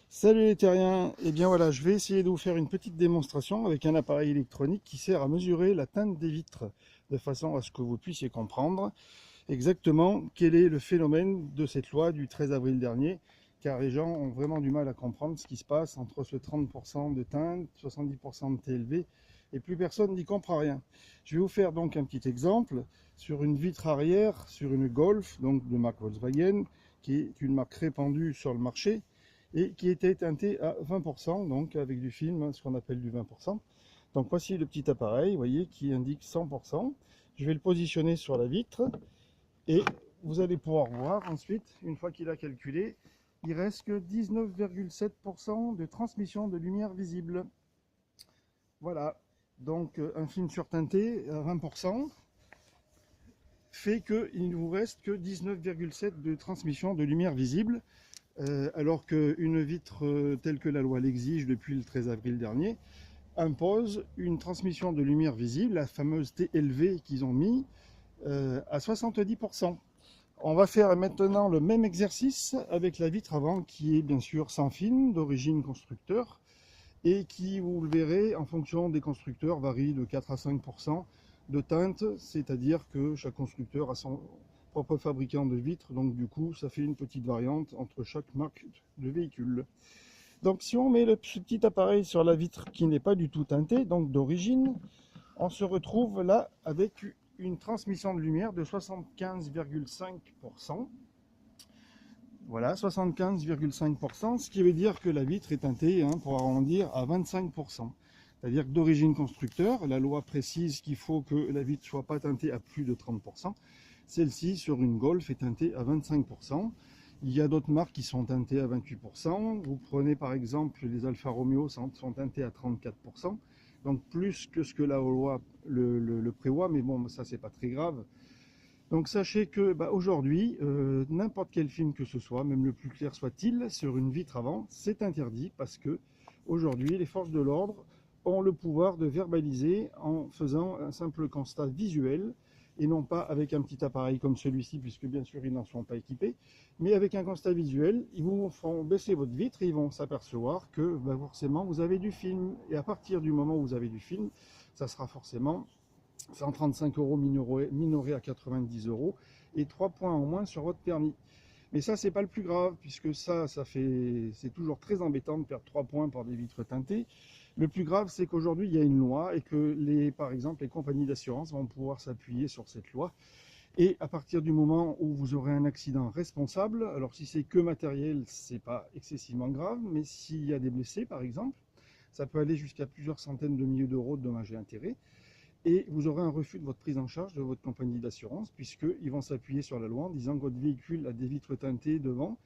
Salut les terriens, et bien voilà, je vais essayer de vous faire une petite démonstration avec un appareil électronique qui sert à mesurer la teinte des vitres, de façon à ce que vous puissiez comprendre exactement quel est le phénomène de cette loi du 13 avril dernier, car les gens ont vraiment du mal à comprendre ce qui se passe entre ce 30% de teinte, 70% de TLV, et plus personne n'y comprend rien. Je vais vous faire donc un petit exemple sur une vitre arrière, sur une Golf, donc de marque Volkswagen, qui est une marque répandue sur le marché, et qui était teinté à 20%, donc avec du film, ce qu'on appelle du 20%. Donc voici le petit appareil, vous voyez, qui indique 100%. Je vais le positionner sur la vitre et vous allez pouvoir voir ensuite, une fois qu'il a calculé, il reste que 19,7% de transmission de lumière visible. Voilà, donc un film surteinté à 20% fait qu'il ne vous reste que 19,7% de transmission de lumière visible. Alors qu'une vitre telle que la loi l'exige depuis le 13 avril dernier impose une transmission de lumière visible, la fameuse TLV qu'ils ont mis, à 70%. On va faire maintenant le même exercice avec la vitre avant qui est bien sûr sans film, d'origine constructeur, et qui, vous le verrez, en fonction des constructeurs, varie de 4 à 5% de teinte, c'est-à-dire que chaque constructeur a son propre fabricant de vitres, donc du coup ça fait une petite variante entre chaque marque de véhicule. Donc si on met ce petit appareil sur la vitre qui n'est pas du tout teintée, donc d'origine, on se retrouve là avec une transmission de lumière de 75,5%. Voilà, 75,5%, ce qui veut dire que la vitre est teintée, pour arrondir, à 25%. C'est-à-dire que d'origine constructeur, la loi précise qu'il faut que la vitre ne soit pas teintée à plus de 30%. Celle-ci, sur une Golf, est teintée à 25%. Il y a d'autres marques qui sont teintées à 28%. Vous prenez par exemple les Alfa Romeo, sont teintés à 34%. Donc plus que ce que la loi le prévoit, mais bon, ça c'est pas très grave. Donc sachez que aujourd'hui, n'importe quel film que ce soit, même le plus clair soit-il, sur une vitre avant, c'est interdit parce que aujourd'hui, les forces de l'ordre ont le pouvoir de verbaliser en faisant un simple constat visuel et non pas avec un petit appareil comme celui-ci, puisque bien sûr ils n'en sont pas équipés, mais avec un constat visuel, ils vous font baisser votre vitre et ils vont s'apercevoir que forcément vous avez du film. Et à partir du moment où vous avez du film, ça sera forcément 135 € minoré à 90 € et 3 points en moins sur votre permis. Mais ça, c'est pas le plus grave, puisque c'est toujours très embêtant de perdre 3 points par des vitres teintées. Le plus grave, c'est qu'aujourd'hui, il y a une loi et que, par exemple, les compagnies d'assurance vont pouvoir s'appuyer sur cette loi. Et à partir du moment où vous aurez un accident responsable, alors si c'est que matériel, c'est pas excessivement grave, mais s'il y a des blessés, par exemple, ça peut aller jusqu'à plusieurs centaines de milliers d'euros de dommages et intérêts. Et vous aurez un refus de votre prise en charge de votre compagnie d'assurance, puisqu'ils vont s'appuyer sur la loi en disant que votre véhicule a des vitres teintées devant,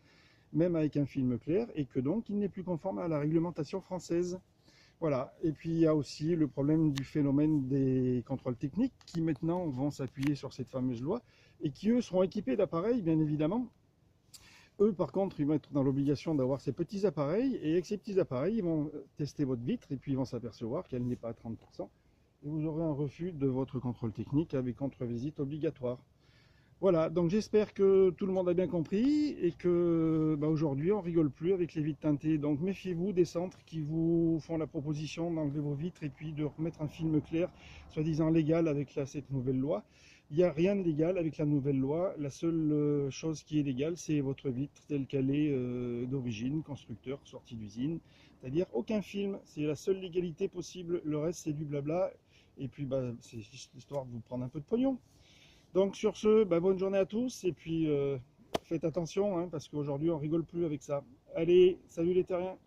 même avec un film clair, et que donc il n'est plus conforme à la réglementation française. Voilà. Et puis il y a aussi le problème du phénomène des contrôles techniques qui maintenant vont s'appuyer sur cette fameuse loi et qui eux seront équipés d'appareils, bien évidemment. Eux par contre ils vont être dans l'obligation d'avoir ces petits appareils, et avec ces petits appareils ils vont tester votre vitre et puis ils vont s'apercevoir qu'elle n'est pas à 30%. Et vous aurez un refus de votre contrôle technique avec contre-visite obligatoire. Voilà, donc j'espère que tout le monde a bien compris et que aujourd'hui on rigole plus avec les vitres teintées. Donc méfiez-vous des centres qui vous font la proposition d'enlever vos vitres et puis de remettre un film clair, soi-disant légal avec cette nouvelle loi. Il n'y a rien de légal avec la nouvelle loi. La seule chose qui est légale, c'est votre vitre telle qu'elle est d'origine, constructeur, sortie d'usine. C'est-à-dire aucun film, c'est la seule légalité possible. Le reste, c'est du blabla. Et puis, c'est histoire de vous prendre un peu de pognon. Donc sur ce, bonne journée à tous et puis faites attention parce qu'aujourd'hui on rigole plus avec ça. Allez, salut les terriens!